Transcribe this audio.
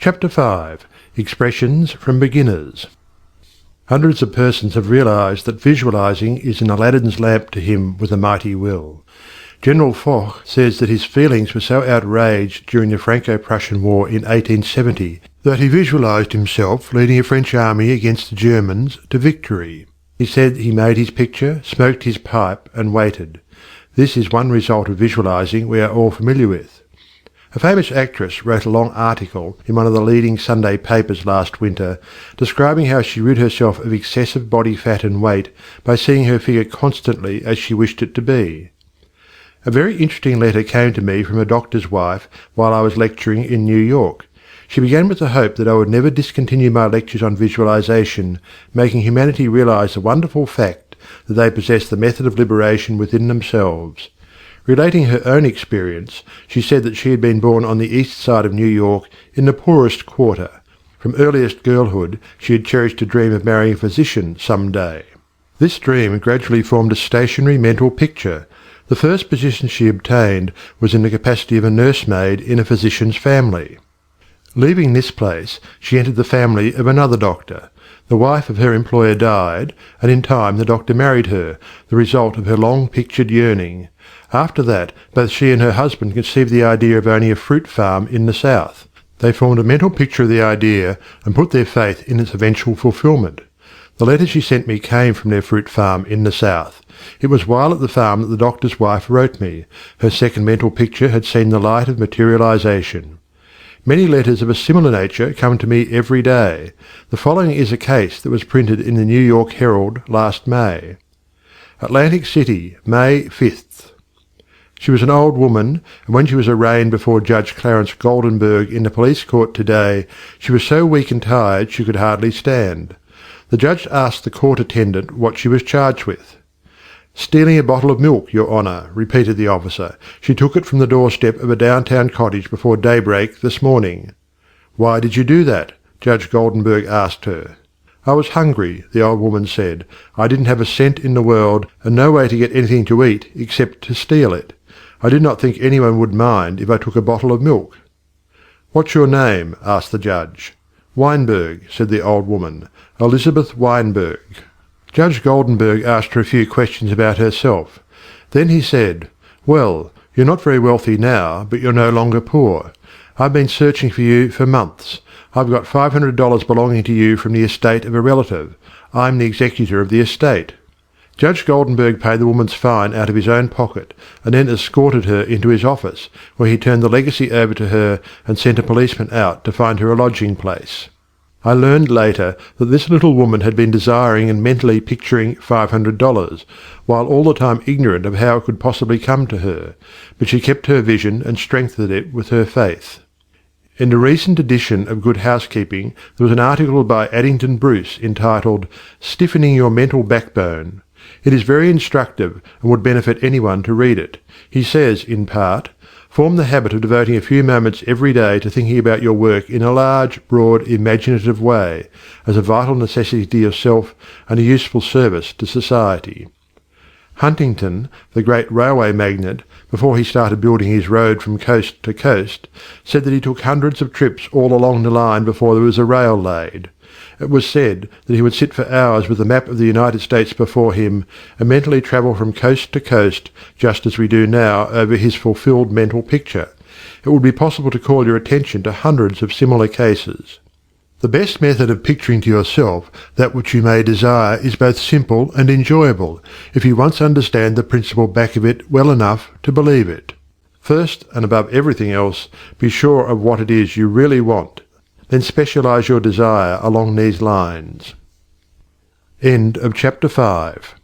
Chapter 5. Expressions from Beginners. Hundreds of persons have realized that visualizing is an Aladdin's lamp to him with a mighty will. General Foch says that his feelings were so outraged during the Franco-Prussian War in 1870 that he visualized himself leading a French army against the Germans to victory. He said he made his picture, smoked his pipe, and waited. This is one result of visualizing we are all familiar with. A famous actress wrote a long article in one of the leading Sunday papers last winter, describing how she rid herself of excessive body fat and weight by seeing her figure constantly as she wished it to be. A very interesting letter came to me from a doctor's wife while I was lecturing in New York. She began with the hope that I would never discontinue my lectures on visualization, making humanity realize the wonderful fact that they possess the method of liberation within themselves. Relating her own experience, she said that she had been born on the east side of New York in the poorest quarter. From earliest girlhood she had cherished a dream of marrying a physician some day. This dream gradually formed a stationary mental picture. The first position she obtained was in the capacity of a nursemaid in a physician's family. Leaving this place, she entered the family of another doctor. The wife of her employer died, and in time the doctor married her, the result of her long-pictured yearning. After that, both she and her husband conceived the idea of owning a fruit farm in the South. They formed a mental picture of the idea and put their faith in its eventual fulfilment. The letter she sent me came from their fruit farm in the South. It was while at the farm that the doctor's wife wrote me. Her second mental picture had seen the light of materialization. Many letters of a similar nature come to me every day. The following is a case that was printed in the New York Herald last May. Atlantic City, May 5th. She was an old woman, and when she was arraigned before Judge Clarence Goldenberg in the police court today, she was so weak and tired she could hardly stand. The judge asked the court attendant what she was charged with. "Stealing a bottle of milk, Your Honour," repeated the officer. "She took it from the doorstep of a downtown cottage before daybreak this morning." "Why did you do that?" Judge Goldenberg asked her. "I was hungry," the old woman said. "I didn't have a cent in the world, and no way to get anything to eat except to steal it. I did not think anyone would mind if I took a bottle of milk." "What's your name?" asked the judge. "Weinberg," said the old woman. "Elizabeth Weinberg." Judge Goldenberg asked her a few questions about herself. Then he said, "Well, you're not very wealthy now, but you're no longer poor. I've been searching for you for months. I've got $500 belonging to you from the estate of a relative. I'm the executor of the estate." Judge Goldenberg paid the woman's fine out of his own pocket, and then escorted her into his office, where he turned the legacy over to her and sent a policeman out to find her a lodging place. I learned later that this little woman had been desiring and mentally picturing $500, while all the time ignorant of how it could possibly come to her, but she kept her vision and strengthened it with her faith. In the recent edition of Good Housekeeping there was an article by Addington Bruce entitled "Stiffening Your Mental Backbone." It is very instructive and would benefit anyone to read it. He says, in part, "Form the habit of devoting a few moments every day to thinking about your work in a large, broad, imaginative way, as a vital necessity to yourself and a useful service to society." Huntington, the great railway magnate, before he started building his road from coast to coast, said that he took hundreds of trips all along the line before there was a rail laid. It was said that he would sit for hours with a map of the United States before him and mentally travel from coast to coast, just as we do now over his fulfilled mental picture. It would be possible to call your attention to hundreds of similar cases. The best method of picturing to yourself that which you may desire is both simple and enjoyable, if you once understand the principle back of it well enough to believe it. First, and above everything else, be sure of what it is you really want. Then specialize your desire along these lines. End of chapter 5.